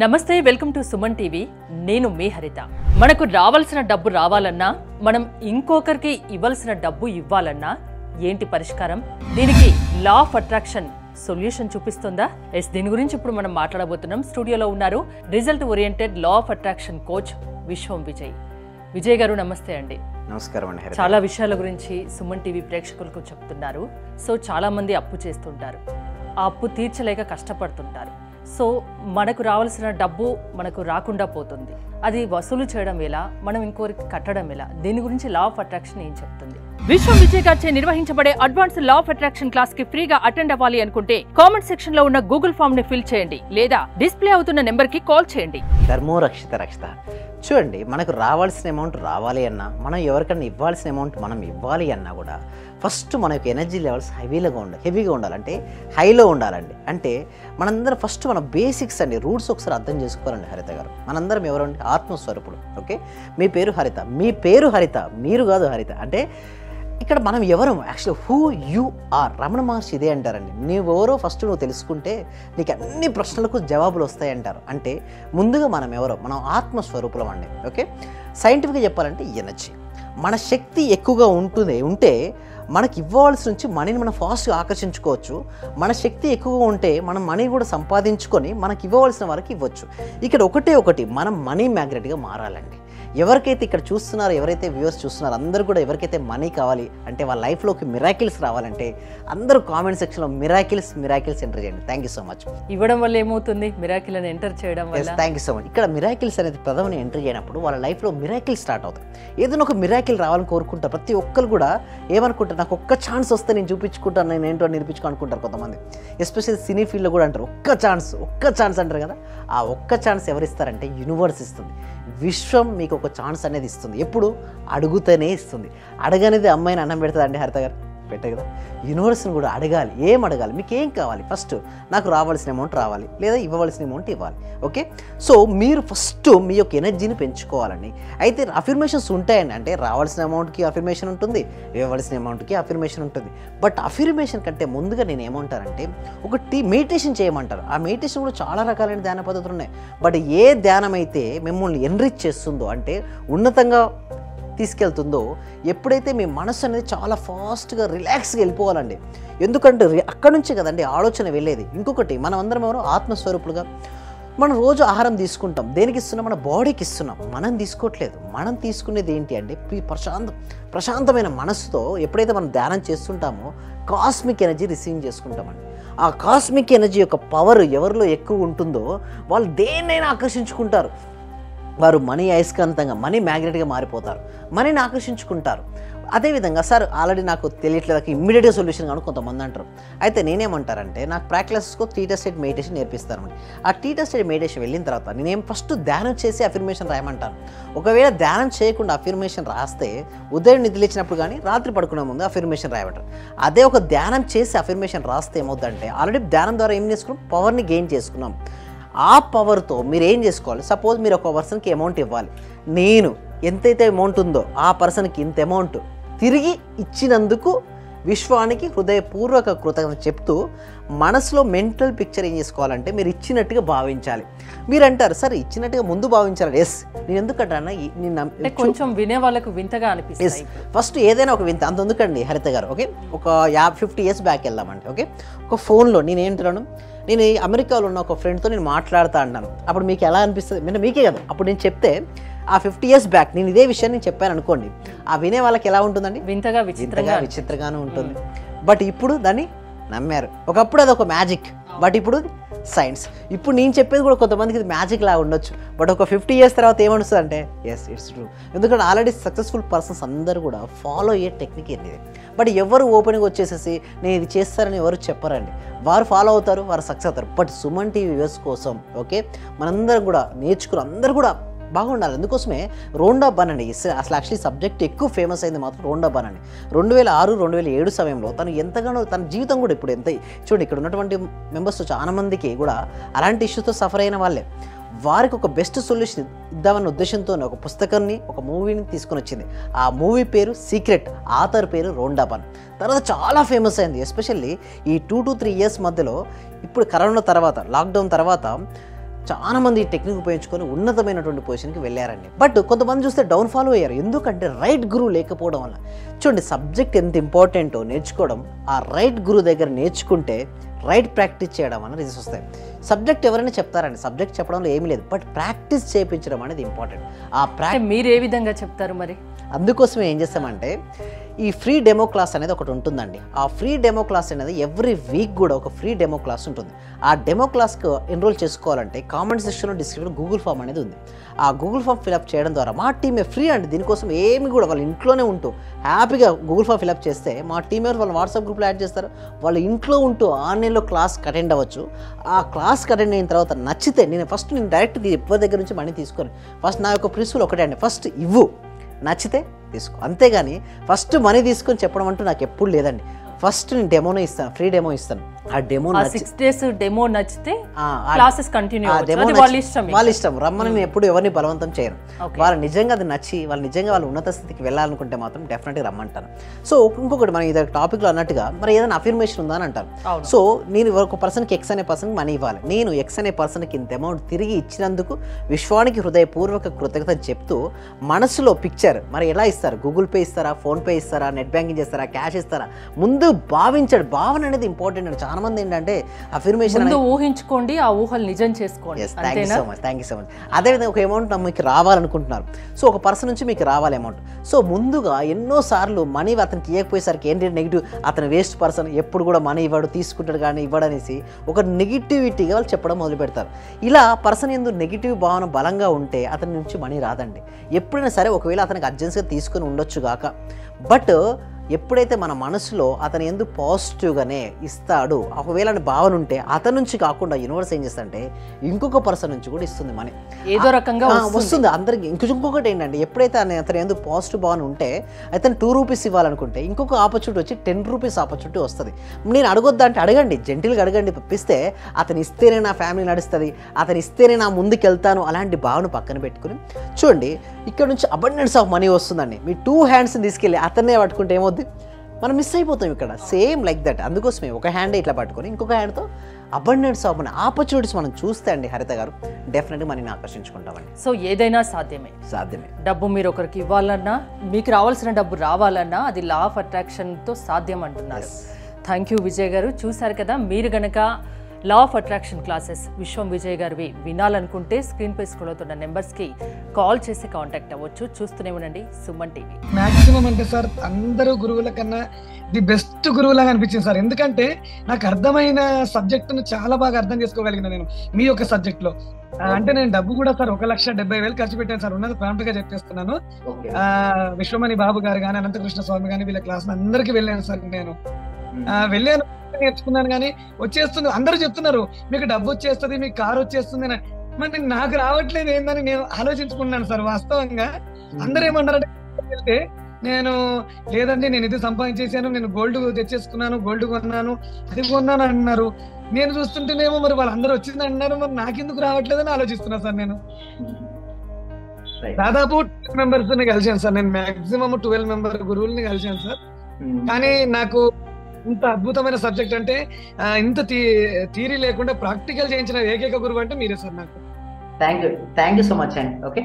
నమస్తే, welcome to Suman TV. నేను మీ హరిత. మనకు రావాల్సిన డబ్బు రావాలన్నా, మనం ఇంకొకరికి ఇవ్వాల్సిన డబ్బు ఇవ్వాలన్నా ఏంటి పరిష్కారం? దీనికి లా ఆఫ్ అట్రాక్షన్ సొల్యూషన్ చూపిస్తుందా? దీని గురించి ఇప్పుడు మనం మాట్లాడబోతున్నాం. స్టూడియోలో ఉన్నారు result oriented law of attraction coach విశ్వం విజయ్. విజయ్ గారు నమస్తే అండి. నమస్కారం అండి. చాలా విషయాల గురించి సుమన్ టీవీ ప్రేక్షకులకు చెప్తున్నారు. సో చాలా మంది అప్పు చేస్తుంటారు, ఆ అప్పు తీర్చలేక కష్టపడుతుంటారు. సో మనకు రావాల్సిన డబ్బు మనకు రాకుండా పోతుంది. అది వసూలు చేయడం ఎలా, మనం ఇంకోరికి కట్టడం ఎలా? దీని గురించి లా ఆఫ్ అట్రాక్షన్ ఏం చెప్తుంది? విశ్వం విజయ్ గారిచే నిర్వహించబడే advance law of attraction class కి ఫ్రీగా అటెండ్ అవ్వాలి అనుకుంటే కామెంట్ సెక్షన్ లో ఉన్న గూగుల్ ఫామ్ ని ఫిల్ చేయండి, లేదా డిస్ప్లే అవుతున్న నెంబర్ కి కాల్ చేయండి. ధర్మో రక్షిత రక్షిత. చూడండి, మనకు రావాల్సిన అమౌంట్ రావాలి అన్నా, మనం ఎవరికన్నా ఇవ్వాల్సిన అమౌంట్ మనం ఇవ్వాలి అన్నా కూడా ఫస్ట్ మన యొక్క ఎనర్జీ లెవెల్స్ హెవీగా ఉండాలంటే హైలో ఉండాలండి. అంటే మనందరం ఫస్ట్ మన బేసిక్స్ అండి, రూట్స్ ఒకసారి అర్థం చేసుకోవాలండి. హరిత గారు, మనందరం ఎవరండి? ఆత్మస్వరూపుడు. ఓకే, మీ పేరు హరిత, మీరు కాదు హరిత. అంటే ఇక్కడ మనం ఎవరు? Actually who you are. Ramana Maharshi ఇదే అంటారండి, నువ్వెవరో ఫస్ట్ నువ్వు తెలుసుకుంటే నీకు అన్ని ప్రశ్నలకు జవాబులు వస్తాయంటారు. అంటే ముందుగా మనం ఎవరో, మనం ఆత్మస్వరూపులం అండి. ఓకే, సైంటిఫిక్గా చెప్పాలంటే ఎనర్జీ, మన శక్తి ఎక్కువగా ఉంటే మనకి ఇవ్వాల్సి నుంచి మనీని మనం ఫాస్ట్గా ఆకర్షించుకోవచ్చు. మన శక్తి ఎక్కువగా ఉంటే మనం మనీ కూడా సంపాదించుకొని మనకి ఇవ్వవలసిన వారికి ఇవ్వచ్చు. ఇక్కడ ఒకటి మనం మనీ మ్యాగ్నెట్గా మారాలండి. ఎవరికైతే ఇక్కడ చూస్తున్నారో, ఎవరైతే వ్యూవర్స్ చూస్తున్నారో అందరూ కూడా ఎవరికైతే మనీ కావాలి అంటే వాళ్ళ లైఫ్లోకి మిరాకిల్స్ రావాలంటే అందరూ కామెంట్ సెక్షన్లో మిరాకిల్స్ ఎంటర్ చేయండి. Thank you so much. ఇవ్వడం వల్ల ఏమవుతుంది? మిరాకిల్ అని ఎంటర్ చేయడం వల్ల. Thank you so much. ఇక్కడ మిరాకిల్స్ అనేది పదవిని ఎంటర్ చేయనప్పుడు వాళ్ళ లైఫ్లో మిరాకిల్ స్టార్ట్ అవుతాయి. ఏదైనా ఒక మిరాకిల్ రావాలని కోరుకుంటారు. ప్రతి ఒక్కరు కూడా ఏమనుకుంటారు, నాకు ఒక్క ఛాన్స్ వస్తే నేను చూపించుకుంటాను, నేను ఏంటో నిరూపించుకుంటారు కొంతమంది. ఎస్పెషల్లీ సినీ ఫీల్డ్లో కూడా అంటారు ఒక్క ఛాన్స్ అంటారు కదా. ఆ ఒక్క ఛాన్స్ ఎవరిస్తారంటే యూనివర్స్ ఇస్తుంది. విశ్వం మీకు ఒక ఛాన్స్ అనేది ఇస్తుంది. ఎప్పుడు? అడుగుతూనే ఇస్తుంది. అడగనేది అమ్మాయిని అన్నం పెడతాదండి హరిత గారు? పెట్టే కదా. యూనివర్స్ని కూడా అడగాలి. ఏం అడగాలి? మీకు ఏం కావాలి? ఫస్ట్ నాకు రావాల్సిన అమౌంట్ రావాలి, లేదా ఇవ్వవలసిన అమౌంట్ ఇవ్వాలి. ఓకే, సో మీరు ఫస్ట్ మీ యొక్క ఎనర్జీని పెంచుకోవాలండి. అయితే అఫర్మేషన్స్ ఉంటాయండి. అంటే రావాల్సిన అమౌంట్కి అఫర్మేషన్ ఉంటుంది, ఇవ్వవలసిన అమౌంట్కి అఫర్మేషన్ ఉంటుంది. బట్ అఫర్మేషన్ కంటే ముందుగా నేను ఏమంటానంటే ఒకటి మెడిటేషన్ చేయమంటారు. ఆ మెడిటేషన్ కూడా చాలా రకాలైన ధ్యాన పద్ధతులు ఉన్నాయి. బట్ ఏ ధ్యానం అయితే మిమ్మల్ని ఎన్రిచ్ చేస్తుందో, అంటే ఉన్నతంగా తీసుకెళ్తుందో, ఎప్పుడైతే మీ మనసు అనేది చాలా ఫాస్ట్గా రిలాక్స్గా వెళ్ళిపోవాలండి. ఎందుకంటే అక్కడ నుంచే కదండి ఆలోచన వెళ్ళేది. ఇంకొకటి, మనం అందరం ఎవరో ఆత్మస్వరూపులుగా మనం రోజు ఆహారం తీసుకుంటాం. దేనికి ఇస్తున్నాం? మన బాడీకి ఇస్తున్నాం. మనం తీసుకోవట్లేదు. మనం తీసుకునేది ఏంటి అంటే ప్రశాంతమైన మనసుతో ఎప్పుడైతే మనం ధ్యానం చేస్తుంటామో కాస్మిక్ ఎనర్జీ రిసీవ్ చేసుకుంటామండి. ఆ కాస్మిక్ ఎనర్జీ యొక్క పవర్ ఎవరిలో ఎక్కువ ఉంటుందో వాళ్ళు దేన్నైనా ఆకర్షించుకుంటారు. వారు మనీ అయస్కాంతంగా, మనీ మ్యాగ్నెట్గా మారిపోతారు, మనీని ఆకర్షించుకుంటారు. అదేవిధంగా సార్ ఆల్రెడీ నాకు తెలియట్లేదు, ఇమ్మీడియట్గా సొల్యూషన్ కానీ కొంతమంది అంటారు. అయితే నేనేమంటారంటే నాకు ప్రాక్టీస్కు టీటర్ స్టేట్ మెడిటేషన్ నేర్పిస్తాను. ఆ టీటర్ స్టేట్ మెడిటేషన్ వెళ్ళిన తర్వాత నేనేం ఫస్ట్ ధ్యానం చేసి అఫర్మేషన్ రాయమంటాను. ఒకవేళ ధ్యానం చేయకుండా అఫర్మేషన్ రాస్తే ఉదయం నిద్రలేచినప్పుడు కానీ రాత్రి పడుకునే ముందు అఫర్మేషన్ రాయమంటారు. అదే ఒక ధ్యానం చేసి అఫర్మేషన్ రాస్తే ఏమవుతుందంటే ఆల్రెడీ ధ్యానం ద్వారా ఏం చేసుకున్నాం? పవర్ని గెయిన్ చేసుకున్నాం. ఆ పవర్తో మీరు ఏం చేసుకోవాలి? సపోజ్ మీరు ఒక పర్సన్కి అమౌంట్ ఇవ్వాలి. నేను ఎంతైతే అమౌంట్ ఉందో ఆ పర్సన్కి ఇంత అమౌంట్ తిరిగి ఇచ్చినందుకు విశ్వానికి హృదయపూర్వక కృతజ్ఞత చెప్తూ మనసులో మెంటల్ పిక్చర్ ఏం చేసుకోవాలంటే మీరు ఇచ్చినట్టుగా భావించాలి. మీరు అంటారు సార్ ఇచ్చినట్టుగా ముందు భావించాలి. ఎస్, నేను ఎందుకంటానా, కొంచెం వినే వాళ్ళకు వింతగా అనిపిస్తుంది. ఫస్ట్ ఏదైనా ఒక వింత అంత ఎందుకండి హరిత గారు. ఓకే, ఒక 50 years బ్యాక్ వెళ్దామంటే, ఓకే, ఒక ఫోన్లో నేను అమెరికాలో ఉన్న ఒక ఫ్రెండ్తో నేను మాట్లాడుతూ అంటాను. అప్పుడు మీకు ఎలా అనిపిస్తుంది? మీకే కదా. అప్పుడు నేను చెప్తే ఆ 50 years బ్యాక్ నేను ఇదే విషయాన్ని చెప్పాను అనుకోండి, ఆ వినే వాళ్ళకి ఎలా ఉంటుందండి? వింతగా విచిత్రంగానే ఉంటుంది. బట్ ఇప్పుడు దాన్ని నమ్మారు. ఒకప్పుడు అది ఒక మ్యాజిక్, బట్ ఇప్పుడు సైన్స్. ఇప్పుడు నేను చెప్పేది కూడా కొంతమందికి ఇది మ్యాజిక్ లాగా ఉండొచ్చు, బట్ ఒక 50 years తర్వాత ఏమనిస్తుంది అంటే ఎస్, ఇట్స్ ట్రూ. ఎందుకంటే ఆల్రెడీ సక్సెస్ఫుల్ పర్సన్స్ అందరూ కూడా ఫాలో అయ్యే టెక్నిక్ ఇది. బట్ ఎవరు ఓపెన్గా వచ్చేసేసి నేను ఇది చేస్తారని ఎవరు చెప్పరండి. వారు ఫాలో అవుతారు, వారు సక్సెస్ అవుతారు. బట్ సుమన్ టీవీ వ్యూవర్స్ కోసం ఓకే, మనందరం కూడా నేర్చుకుని అందరూ కూడా బాగుండాలి. అందుకోసమే రోండా బన్ అండి. అసలు యాక్చువల్లీ సబ్జెక్ట్ ఎక్కువ ఫేమస్ అయింది మాత్రం రోండా బన్ అండి. 2006-2007 సమయంలో తను ఎంతగానో తన జీవితం కూడా ఇప్పుడు ఎంత చూడండి, ఇక్కడ ఉన్నటువంటి మెంబర్స్ చాలా మందికి కూడా అలాంటి ఇష్యూతో సఫర్ అయిన వాళ్ళే. వారికి ఒక బెస్ట్ సొల్యూషన్ ఇద్దామన్న ఉద్దేశంతో ఒక పుస్తకాన్ని, ఒక మూవీని తీసుకొని వచ్చింది. ఆ మూవీ పేరు సీక్రెట్, ఆథర్ పేరు రోండా బన్. తర్వాత చాలా ఫేమస్ అయింది. ఎస్పెషల్లీ ఈ 2 to 3 years మధ్యలో, ఇప్పుడు కరోనా తర్వాత, లాక్డౌన్ తర్వాత చాలా మంది ఈ టెక్నిక్ ఉపయోగించుకొని ఉన్నతమైనటువంటి పొజిషన్కి వెళ్ళారండి. బట్ కొంతమంది చూస్తే డౌన్ఫాల్ అయ్యారు. ఎందుకంటే రైట్ గురువు లేకపోవడం వల్ల. చూడండి, సబ్జెక్ట్ ఎంత ఇంపార్టెంటో నేర్చుకోవడం, ఆ రైట్ గురువు దగ్గర నేర్చుకుంటే రైట్ ప్రాక్టీస్ చేయడం అనేది రిజల్ట్స్ వస్తాయి. సబ్జెక్ట్ ఎవరైనా చెప్తారండి, సబ్జెక్ట్ చెప్పడంలో ఏమీ లేదు, బట్ ప్రాక్టీస్ చేయించడం అనేది ఇంపార్టెంట్. మీరు ఏ విధంగా చెప్తారు మరి? అందుకోసం ఏం చేస్తామంటే ఈ ఫ్రీ డెమో క్లాస్ అనేది ఒకటి ఉంటుందండి. ఆ ఫ్రీ డెమో క్లాస్ అనేది ఎవ్రీ వీక్ కూడా ఒక ఫ్రీ డెమో క్లాస్ ఉంటుంది. ఆ డెమో క్లాస్కి ఎన్రోల్ చేసుకోవాలంటే కామెంట్ సెక్షన్లో డిస్క్రిప్షన్ గూగుల్ ఫామ్ అనేది ఉంది. ఆ గూగుల్ ఫామ్ ఫిలప్ చేయడం ద్వారా మా టీమే ఫ్రీ అండి. దీనికోసం ఏమి కూడా వాళ్ళ ఇంట్లోనే ఉంటూ హ్యాపీగా గూగుల్ ఫామ్ ఫిలప్ చేస్తే మా టీమ్ వాళ్ళు వాట్సాప్ గ్రూప్లో యాడ్ చేస్తారు. వాళ్ళ ఇంట్లో ఉంటూ ఆన్లైన్లో క్లాస్కి అటెండ్ అవ్వచ్చు. ఆ క్లాస్కి అటెండ్ అయిన తర్వాత నచ్చితే నేను డైరెక్ట్ ఎవరి దగ్గర నుంచి మనీ తీసుకొని ఫస్ట్ నా యొక్క ప్రిన్సిపల్ ఒకటే అండి, ఫస్ట్ ఇవ్వు, నచ్చితే తీసుకో. అంతేగాని ఫస్ట్ మనీ తీసుకొని చెప్పడం అంటూ నాకు ఎప్పుడు లేదండి. ఫస్ట్ నేను డెమోనే ఇస్తాను, ఫ్రీ డెమో ఇస్తాను. ఆ డెమో 6 days డెమో నచ్చితే క్లాసెస్ కంటిన్యూ వాళ్ళ ఇష్టం. రమ్మని నేను ఎప్పుడు ఎవరిని బలవంతం చేయను. వాళ్ళు నిజంగా అది నచ్చి వాళ్ళు నిజంగా వాళ్ళు ఉన్నత స్థితికి వెళ్ళాలనుకుంటే మాత్రం డెఫినెట్గా రమ్మంటాను. సో ఇంకొకటి మనం ఇది టాపిక్లో అన్నట్టుగా మరి ఏదైనా అఫర్మేషన్ ఉందా అని అంటారు. సో నేను ఒక పర్సన్కి ఎక్స్ అనే పర్సన్కి మనీ ఇవ్వాలి. నేను ఎక్స్ అనే పర్సన్కి ఇంత అమౌంట్ తిరిగి ఇచ్చినందుకు విశ్వానికి హృదయపూర్వక కృతజ్ఞత చెప్తూ మనసులో పిక్చర్ మరి ఎలా ఇస్తారు, గూగుల్ పే ఇస్తారా, ఫోన్పే ఇస్తారా, నెట్ బ్యాంకింగ్ చేస్తారా, క్యాష్ ఇస్తారా, ముందు భావించాడు. భావన అనేది ఇంపార్టెంట్ అండి. చాలా మంది ఏంటంటే అఫర్మేషన్ ఊహించుకోండి, ఆ ఊహలు నిజం చేసుకోండి. Thank you so much. అదేవిధంగా ఒక అమౌంట్ మీకు రావాలనుకుంటున్నారు. సో ఒక పర్సన్ నుంచి మీకు రావాలి అమౌంట్. సో ముందుగా ఎన్నోసార్లు మనీ అతనికి ఇవ్వకపోయేసరికి ఏంటి నెగిటివ్, అతను వేస్ట్ పర్సన్, ఎప్పుడు కూడా మనీ ఇవ్వడు, తీసుకుంటాడు కానీ ఇవ్వడనేసి ఒక నెగిటివిటీగా వాళ్ళు చెప్పడం మొదలు పెడతారు. ఇలా పర్సన్ ఎందు నెగిటివ్ భావన బలంగా ఉంటే అతని నుంచి మనీ రాదండి. ఎప్పుడైనా సరే ఒకవేళ అతనికి అర్జెన్సీగా తీసుకొని ఉండొచ్చు గాక, బట్ ఎప్పుడైతే మన మనసులో అతను ఎందుకు పాజిటివ్గానే ఇస్తాడు ఒకవేళ భావన ఉంటే అతని నుంచి కాకుండా యూనివర్స్ ఏం చేస్తుందంటే ఇంకొక పర్సన్ నుంచి కూడా ఇస్తుంది మనీ, ఏదో రకంగా వస్తుంది అందరికి. ఇంకొకటి ఏంటంటే ఎప్పుడైతే అతను ఎందుకు పాజిటివ్ భావన ఉంటే అతను 2 రూపీస్ ఇవ్వాలనుకుంటే ఇంకొక ఆపర్చునిటీ వచ్చి 10 రూపీస్ ఆపర్చునిటీ వస్తుంది. నేను అడగొద్దా అంటే అడగండి, జెంటిల్గా అడగండి. పంపిస్తే అతను ఇస్తేనే నా ఫ్యామిలీ నడుస్తుంది, అతను ఇస్తేనే నా ముందుకు వెళ్తాను, అలాంటి భావన పక్కన పెట్టుకుని చూడండి. ఇక్కడ నుంచి అబండెన్స్ ఆఫ్ మనీ వస్తుందండి. మీ 2 హ్యాండ్స్ని తీసుకెళ్ళి అతన్నే పట్టుకుంటే ఏమవుద్ది, మనం మిస్ అయిపోతాం ఇక్కడ. Same like that. అందుకోసమే ఒక హ్యాండ్ ఇట్లా పట్టుకొని ఇంకొక హ్యాండ్తో అబండెన్స్ ఆఫ్ మనీ ఆపర్చునిటీస్ మనం చూస్తే అండి హరిత గారు డెఫినెట్గా మనీని ఆకర్షించుకుంటామండి. సో ఏదైనా సాధ్యమే. డబ్బు మీరు ఒకరికి ఇవ్వాలన్నా, మీకు రావాల్సిన డబ్బు రావాలన్నా అది లా ఆఫ్ అట్రాక్షన్తో సాధ్యం అంటున్నారు. థ్యాంక్ యూ విజయ్ గారు. చూశారు కదా, మీరు గనక లా ఆఫ్ అట్రాక్షన్ క్లాసెస్ విశ్వం విజయ్ గారివి వినాలనుకుంటే స్క్రీన్ పై స్క్రోల్ అవుతున్న నెంబర్స్కి కాల్ చేసి కాంటాక్ట్ అవ్వచ్చు. చూస్తూనే ఉండండి సుమన్ టీవీ. మాక్సిమం అంటే సార్ అందరూ గురువుల కన్నా ది బెస్ట్ గురువులాగా అనిపించింది సార్. ఎందుకంటే నాకు అర్థమైన సబ్జెక్టును చాలా బాగా అర్థం చేసుకోగలిగిన నేను మీ యొక్క సబ్జెక్ట్ లో. అంటే నేను డబ్బు కూడా సార్ 1,70,000 ఖర్చు పెట్టాను సార్. ఉన్నది ప్రాంప్ట్ గా చెప్పేస్తున్నాను. విశ్వమణి బాబు గారు కానీ, అనంతకృష్ణ స్వామి కానీ వీళ్ళ క్లాస్ అందరికి వెళ్ళాను సార్. నేను వెళ్ళాను, నేర్చుకున్నాను, కానీ వచ్చేస్తుంది. అందరూ చెప్తున్నారు మీకు డబ్బు వచ్చేస్తుంది, మీకు కారు వచ్చేస్తుంది, మరి నాకు రావట్లేదు ఏందని నేను ఆలోచించుకున్నాను సార్. వాస్తవంగా అందరూ ఏమన్నారంటే వెళ్తే నేను లేదండి నేను ఇది సంపాదించేసాను, నేను గోల్డ్ తెచ్చేసుకున్నాను, గోల్డ్ కొన్నాను, అది కొన్నాను అన్నారు. నేను చూస్తుంటేనేమో మరి వాళ్ళందరూ వచ్చింది అన్నారు, మరి నాకెందుకు రావట్లేదని ఆలోచిస్తున్నా సార్. నేను దాదాపు 12 మెంబర్స్ కలిసాను సార్. నేను మాక్సిమం 12 మెంబర్ గురువుల్ని కలిసాను సార్. కానీ నాకు ఇంత అద్భుతమైన సబ్జెక్ట్ అంటే ఇంత థియరీ లేకుండా ప్రాక్టికల్ చేయించిన ఏకైక గురువు అంటే మీరే సార్ నాకు. థ్యాంక్ యూ సో మచ్ అండి. ఓకే.